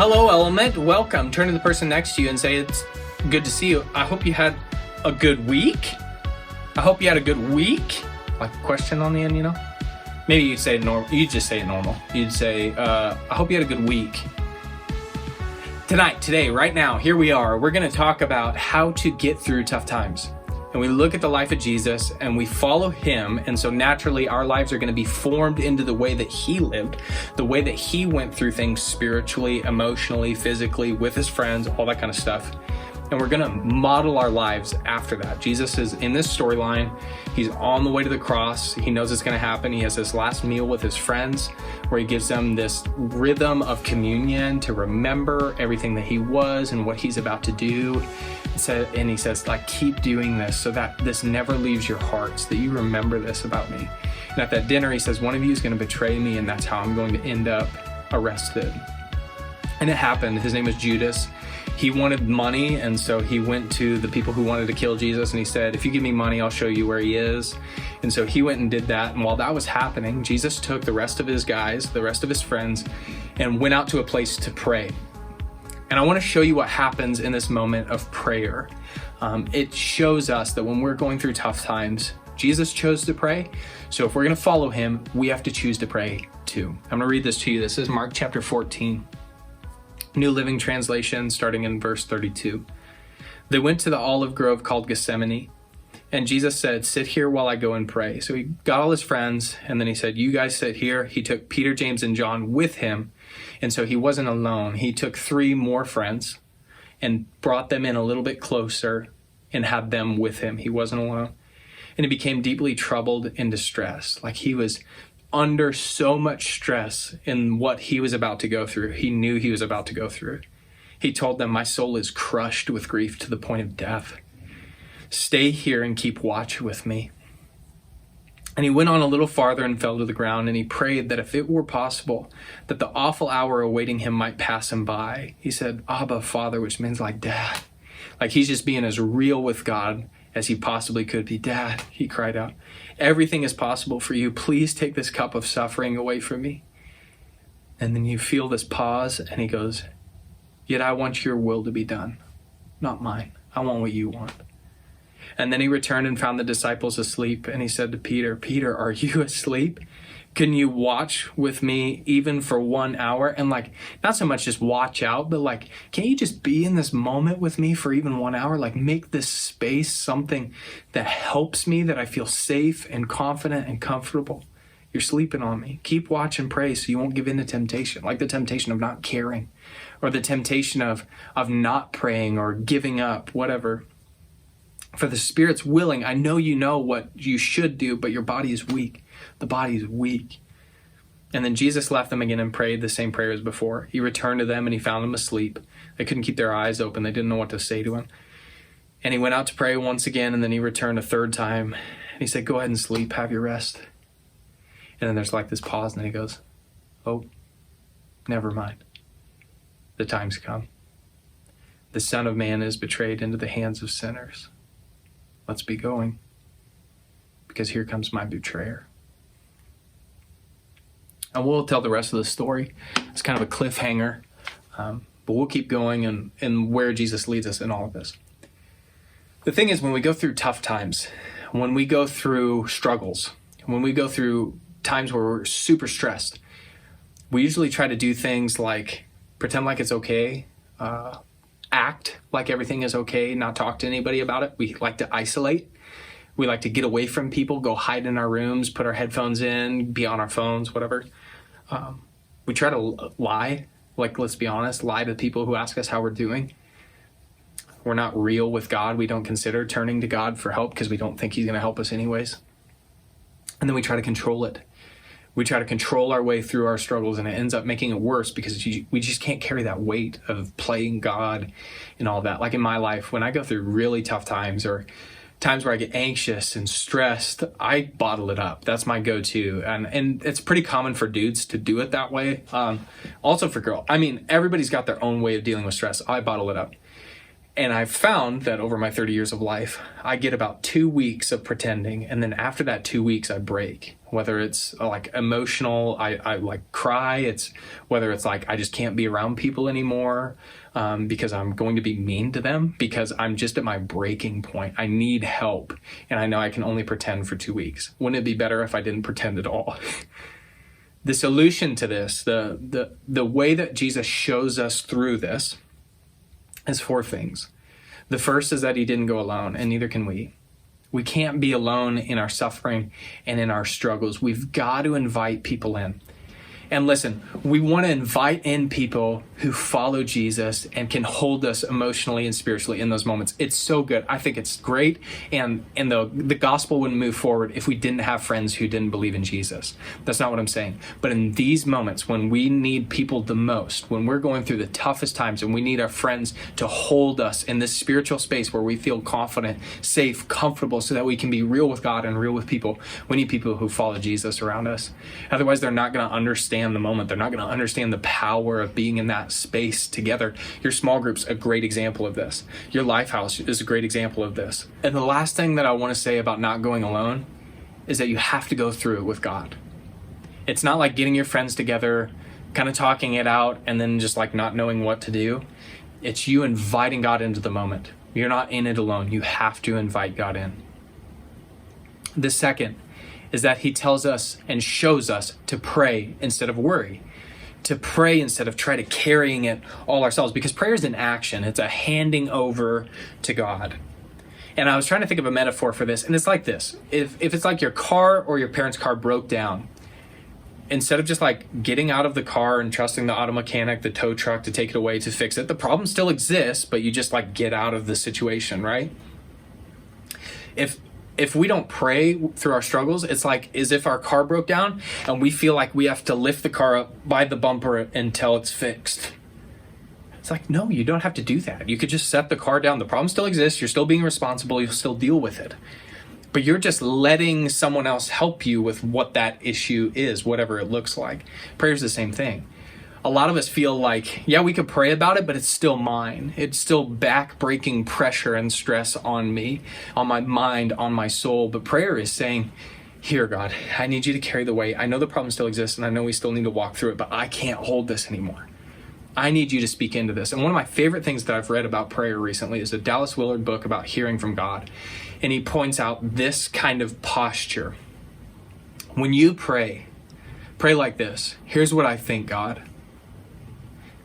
Hello, Elment. Welcome. Turn to the person next to you and say, it's good to see you. I hope you had a good week. I hope you had a good week. Like a question on the end, you know? Maybe you'd say normal. You'd just say it normal. You'd say, I hope you had a good week. Today, right now, here we are. We're going to talk about how to get through tough times. And we look at the life of Jesus and we follow him. And so naturally our lives are going to be formed into the way that he lived, the way that he went through things spiritually, emotionally, physically, with his friends, all that kind of stuff. And we're going to model our lives after that. Jesus is in this storyline. He's on the way to the cross. He knows it's going to happen. He has this last meal with his friends where he gives them this rhythm of communion to remember everything that he was and what he's about to do. And he says, like, keep doing this so that this never leaves your hearts, that you remember this about me. And at that dinner, he says, one of you is going to betray me, and that's how I'm going to end up arrested. And it happened. His name was Judas. He wanted money, and so he went to the people who wanted to kill Jesus, and he said, if you give me money, I'll show you where he is. And so he went and did that, and while that was happening, Jesus took the rest of his guys, the rest of his friends, and went out to a place to pray. And I want to show you what happens in this moment of prayer. It shows us that when we're going through tough times, Jesus chose to pray. So if we're going to follow him, we have to choose to pray too. I'm going to read this to you. This is Mark chapter 14, New Living Translation, starting in verse 32. They went to the olive grove called Gethsemane, and Jesus said, sit here while I go and pray. So he got all his friends, and then he said, you guys sit here. He took Peter, James, and John with him. And so he wasn't alone. He took 3 more friends and brought them in a little bit closer and had them with him. He wasn't alone. And he became deeply troubled and distressed. Like he was under so much stress in what he was about to go through. He knew he was about to go through it. He told them, my soul is crushed with grief to the point of death. Stay here and keep watch with me. And he went on a little farther and fell to the ground, and he prayed that if it were possible, that the awful hour awaiting him might pass him by. He said, Abba, Father, which means like dad. Like he's just being as real with God as he possibly could be. Dad, he cried out, everything is possible for you. Please take this cup of suffering away from me. And then you feel this pause, and he goes, yet I want your will to be done, not mine. I want what you want. And then he returned and found the disciples asleep. And he said to Peter, Peter, are you asleep? Can you watch with me even for 1 hour? And like, not so much just watch out, but like, can you just be in this moment with me for even 1 hour? Like make this space something that helps me, that I feel safe and confident and comfortable. You're sleeping on me. Keep watch and pray so you won't give in to temptation, like the temptation of not caring or the temptation of not praying or giving up, whatever. For the spirit's willing. I know you know what you should do, but your body is weak. The body is weak. And then Jesus left them again and prayed the same prayer as before. He returned to them and he found them asleep. They couldn't keep their eyes open. They didn't know what to say to him. And he went out to pray once again, and then he returned a third time. And he said, go ahead and sleep, have your rest. And then there's like this pause, and then he goes, oh, never mind. The time's come. The Son of Man is betrayed into the hands of sinners. Let's be going, because here comes my betrayer. And we'll tell the rest of the story. It's kind of a cliffhanger, but we'll keep going and where Jesus leads us in all of this. The thing is, when we go through tough times, when we go through struggles, when we go through times where we're super stressed, we usually try to do things like pretend like it's okay, act like everything is okay, not talk to anybody about it. We like to isolate. We like to get away from people, go hide in our rooms, put our headphones in, be on our phones, whatever. We try to lie, like, let's be honest, lie to people who ask us how we're doing. We're not real with God. We don't consider turning to God for help because we don't think he's going to help us anyways. And then we try to control it. We try to control our way through our struggles, and it ends up making it worse because we just can't carry that weight of playing God and all that. Like in my life, when I go through really tough times or times where I get anxious and stressed, I bottle it up. That's my go-to. And it's pretty common for dudes to do it that way. Also for girls. I mean, everybody's got their own way of dealing with stress. I bottle it up. And I've found that over my 30 years of life, I get about 2 weeks of pretending. And then after that 2 weeks, I break. Whether it's like emotional, I like cry. It's whether it's like I just can't be around people anymore because I'm going to be mean to them because I'm just at my breaking point. I need help. And I know I can only pretend for 2 weeks. Wouldn't it be better if I didn't pretend at all? The solution to this, the way that Jesus shows us through this, is 4 things. The first is that he didn't go alone, and neither can we. We can't be alone in our suffering and in our struggles. We've got to invite people in. And listen, we want to invite in people who follow Jesus and can hold us emotionally and spiritually in those moments. It's so good. I think it's great. And the gospel wouldn't move forward if we didn't have friends who didn't believe in Jesus. That's not what I'm saying. But in these moments when we need people the most, when we're going through the toughest times and we need our friends to hold us in this spiritual space where we feel confident, safe, comfortable so that we can be real with God and real with people, we need people who follow Jesus around us. Otherwise, they're not going to understand the moment. They're not going to understand the power of being in that space together. Your small group's a great example of this. Your life house is a great example of this. And the last thing that I want to say about not going alone is that you have to go through it with God. It's not like getting your friends together, kind of talking it out, and then just like not knowing what to do. It's you inviting God into the moment. You're not in it alone. You have to invite God in. The second is that he tells us and shows us to pray instead of worry, to pray instead of try to carrying it all ourselves, because prayer is an action. It's a handing over to God. And I was trying to think of a metaphor for this, and it's like this. If it's like your car or your parents' car broke down, instead of just like getting out of the car and trusting the auto mechanic, the tow truck to take it away to fix it, the problem still exists, but you just like get out of the situation, right? If we don't pray through our struggles, it's like as if our car broke down and we feel like we have to lift the car up by the bumper until it's fixed. It's like, no, you don't have to do that. You could just set the car down. The problem still exists. You're still being responsible. You'll still deal with it. But you're just letting someone else help you with what that issue is, whatever it looks like. Prayer is the same thing. A lot of us feel like, yeah, we could pray about it, but it's still mine. It's still back-breaking pressure and stress on me, on my mind, on my soul. But prayer is saying, here, God, I need you to carry the weight. I know the problem still exists, and I know we still need to walk through it, but I can't hold this anymore. I need you to speak into this. And one of my favorite things that I've read about prayer recently is a Dallas Willard book about hearing from God. And he points out this kind of posture. When you pray like this. Here's what I think, God.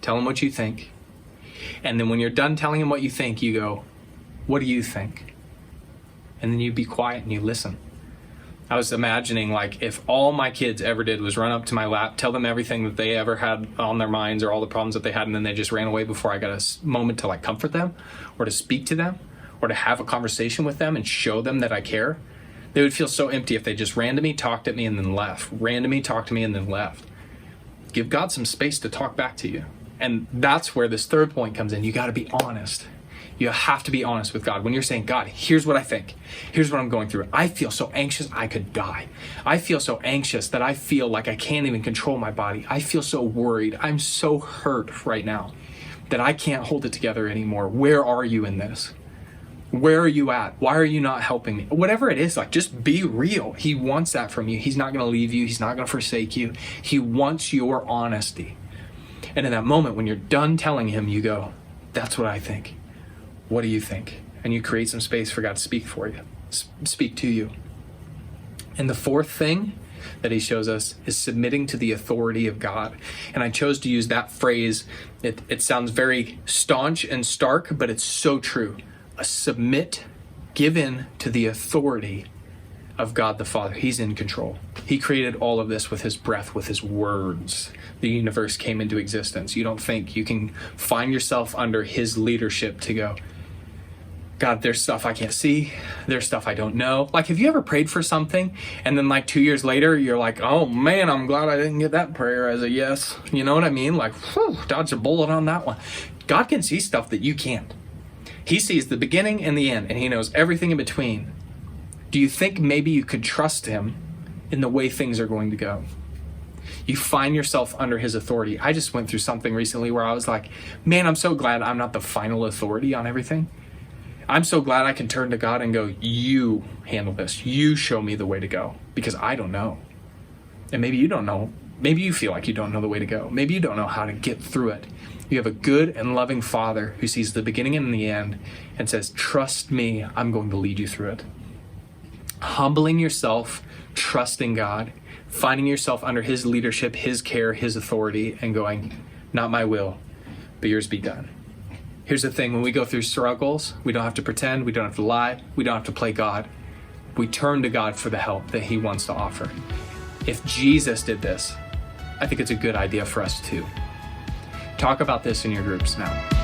Tell him what you think. And then when you're done telling him what you think, you go, what do you think? And then you be quiet and you listen. I was imagining like if all my kids ever did was run up to my lap, tell them everything that they ever had on their minds or all the problems that they had, and then they just ran away before I got a moment to like comfort them or to speak to them or to have a conversation with them and show them that I care. They would feel so empty if they just ran to me, talked at me, and then left. Ran to me, talked to me, and then left. Give God some space to talk back to you. And that's where this third point comes in. You got to be honest. You have to be honest with God. When you're saying, God, here's what I think. Here's what I'm going through. I feel so anxious I could die. I feel so anxious that I feel like I can't even control my body. I feel so worried. I'm so hurt right now that I can't hold it together anymore. Where are you in this? Where are you at? Why are you not helping me? Whatever it is, like just be real. He wants that from you. He's not going to leave you. He's not going to forsake you. He wants your honesty. And in that moment, when you're done telling him, you go, that's what I think. What do you think? And you create some space for God to speak for you, speak to you. And the fourth thing that he shows us is submitting to the authority of God. And I chose to use that phrase. It sounds very staunch and stark, but it's so true. Submit, give in to the authority of God the Father. He's in control. He created all of this with his breath, with his words. The universe came into existence. You don't think you can find yourself under his leadership to go, God, there's stuff I can't see. There's stuff I don't know. Like, have you ever prayed for something and then like 2 years later, you're like, oh man, I'm glad I didn't get that prayer as a yes. You know what I mean? Like, whew, dodged a bullet on that one. God can see stuff that you can't. He sees the beginning and the end, and he knows everything in between. Do you think maybe you could trust him in the way things are going to go? You find yourself under his authority. I just went through something recently where I was like, man, I'm so glad I'm not the final authority on everything. I'm so glad I can turn to God and go, you handle this. You show me the way to go, because I don't know. And maybe you don't know. Maybe you feel like you don't know the way to go. Maybe you don't know how to get through it. You have a good and loving Father who sees the beginning and the end and says, trust me, I'm going to lead you through it. Humbling yourself, trusting God, finding yourself under his leadership, his care, his authority, and going, not my will, but yours be done. Here's the thing, when we go through struggles, we don't have to pretend, we don't have to lie, we don't have to play God. We turn to God for the help that he wants to offer. If Jesus did this, I think it's a good idea for us too. Talk about this in your groups now.